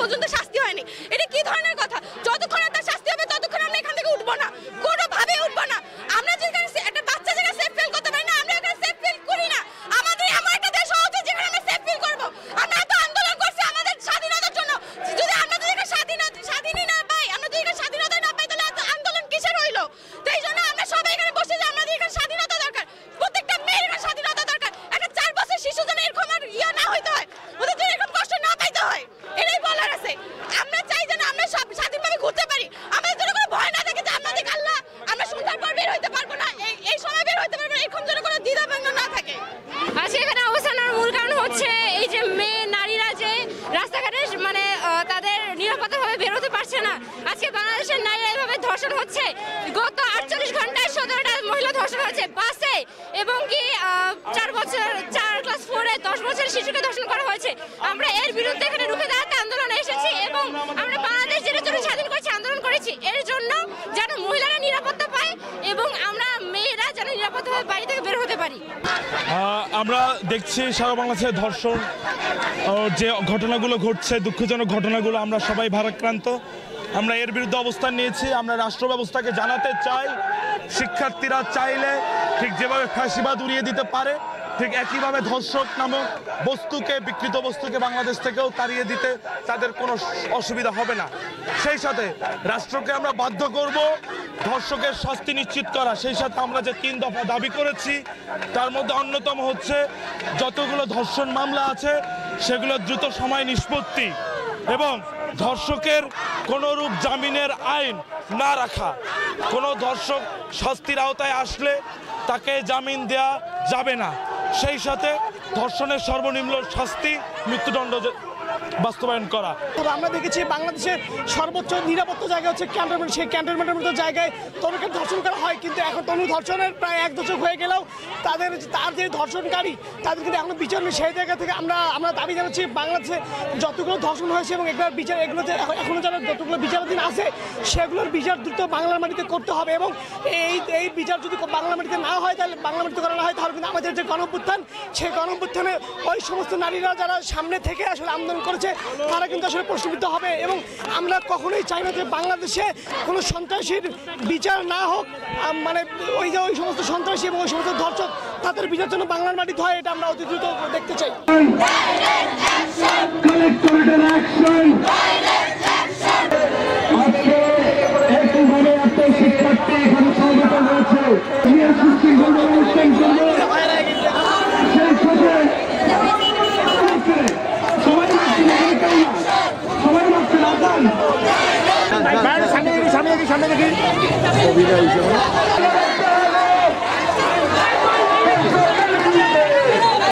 পর্যন্ত শাস্তি হয়নি। এটা কি ধরনের কথা? যতক্ষণ তার শাস্তি হবে ততক্ষণ আমরা এখান থেকে উঠবো না, কোনোভাবে উঠবো না। আমরা যেখানে একটা বাচ্চা জায়গায় সেফ ফিল করতে পারি না, আমরা এখানে সেফ ফিল করি না। আমাদের এমন একটা দেশ হওয়া উচিত যেখানে আমরা সেফ ফিল করবো। আমরা এত আন্দোলন করছি আমাদের স্বাধীনতার জন্য, যদি আমরা যদি স্বাধীনই না পাই, আমরা যদি স্বাধীনতা না পাই, তাহলে এত আন্দোলন কিসের হইলো? তাই জন্য আমরা সবাই এখানে বসে যে আমাদের এখানে স্বাধীনতা দরকার, প্রত্যেকটা মেয়ের এখানে স্বাধীনতা দরকার। একটা 4 বছর শিশু যেন এরকম আর না হইতে হয়, ওদের যেন এরকম কষ্ট না পাইতে হয়, এটাই বলার আছে। আমরা চাই যেন আমরা সব স্বাধীনভাবে ঘুরতে পারি, আমাদের জন্য কোনো ভয় না থাকে যে আমাদের আল্লাহ আমরা সন্ধ্যার পর বের হইতে পারবো না, এই সময় বের হইতে পারবো না, এরকম যেন কোনো দ্বিধাদ্বন্দ্ব না থাকে। আজকে এখানে অবস্থানের মূল কারণ হচ্ছে এই যে মেয়ে নারীরা যে রাস্তাঘাটে মানে তাদের নিরাপত্তাভাবে বের হতে পারছে না। আজকে বাংলাদেশের নারীরা এভাবে ধর্ষণ হচ্ছে। গত 48 ঘন্টায় 17টা মহিলা ধর্ষণ হয়েছে বাসে, এবং কি 4 ক্লাস 4-এ 10 বছরের শিশুকে ধর্ষণ করা হয়েছে। আমরা এর বিরুদ্ধে এখানে রুখে দাঁড়াতে আন্দোলনে এসেছি, এবং আমরা বাংলাদেশ যেটার জন্য স্বাধীন করেছি আন্দোলন করেছি এর জন্য, যেন মহিলারা নিরাপত্তা পায় এবং আমরা মেয়েরা যেন নিরাপত্তাভাবে বাড়ি থেকে বের হতে পারি। আমরা দেখছি সারা বাংলাদেশে ধর্ষণ যে ঘটনাগুলো ঘটছে, দুঃখজনক ঘটনাগুলো, আমরা সবাই ভারাক্রান্ত। আমরা এর বিরুদ্ধে অবস্থান নিয়েছি। আমরা রাষ্ট্র ব্যবস্থাকে জানাতে চাই, শিক্ষার্থীরা চাইলে ঠিক যেভাবে ফ্যাসিবাদ উড়িয়ে দিতে পারে, ঠিক একইভাবে ধর্ষক নামক বস্তুকে, বিকৃত বস্তুকে বাংলাদেশ থেকেও তাড়িয়ে দিতে তাদের কোনো অসুবিধা হবে না। সেই সাথে রাষ্ট্রকে আমরা বাধ্য করব ধর্ষকের শাস্তি নিশ্চিত করা। সেই সাথে আমরা যে 3 দফা দাবি করেছি তার মধ্যে অন্যতম হচ্ছে যতগুলো ধর্ষণ মামলা আছে সেগুলো দ্রুত সময় নিষ্পত্তি, এবং ধর্ষকের কোনোরূপ জামিনের আইন না রাখা। কোনো ধর্ষক শাস্তির আওতায় আসলে তাকে জামিন দেয়া যাবে না। সেই সাথে ধর্ষণের সর্বনিম্ন শাস্তি মৃত্যুদণ্ড বাস্তবায়ন করা। আমরা দেখেছি বাংলাদেশের সর্বোচ্চ নিরাপত্তা জায়গা হচ্ছে ক্যান্টনমেন্ট। সেই ক্যান্টনমেন্টের মতো জায়গায় তনুকে ধর্ষণ করা হয়, কিন্তু এখন তনু ধর্ষণের প্রায় 1 দশক হয়ে গেলেও তার যে ধর্ষণকারী তাদের কিন্তু এখন বিচার নেই। সেই জায়গা থেকে আমরা দাবি জানাচ্ছি বাংলাদেশে যতগুলো ধর্ষণ হয়েছে এবং এগুলোর বিচার, এগুলোতে এখনো যারা যতগুলো বিচারাধীন আছে সেগুলোর বিচার দ্রুত বাংলার মাটিতে করতে হবে, এবং এই বিচার যদি বাংলা মাটিতে না হয়, তাহলে বাংলা মাটিতে করা না হয়, তাহলে কিন্তু আমাদের যে গণঅভ্যুত্থান, সেই গণঅভ্যুত্থানে ওই সমস্ত নারীরা যারা সামনে থেকে আসলে আন্দোলন করেছে তারা কিন্তু আসলে প্রশ্নবিদ্ধ হবে। এবং আমরা কখনোই চাই না যে বাংলাদেশে কোনো সন্ত্রাসীর বিচার না হোক, মানে ওই সমস্ত সন্ত্রাসী এবং ওই সমস্ত ধর্ষক তাদের বিচার জন্য বাংলার মাটিতে হয়, এটা আমরা অতি দ্রুত দেখতে চাই। সামনে দেখি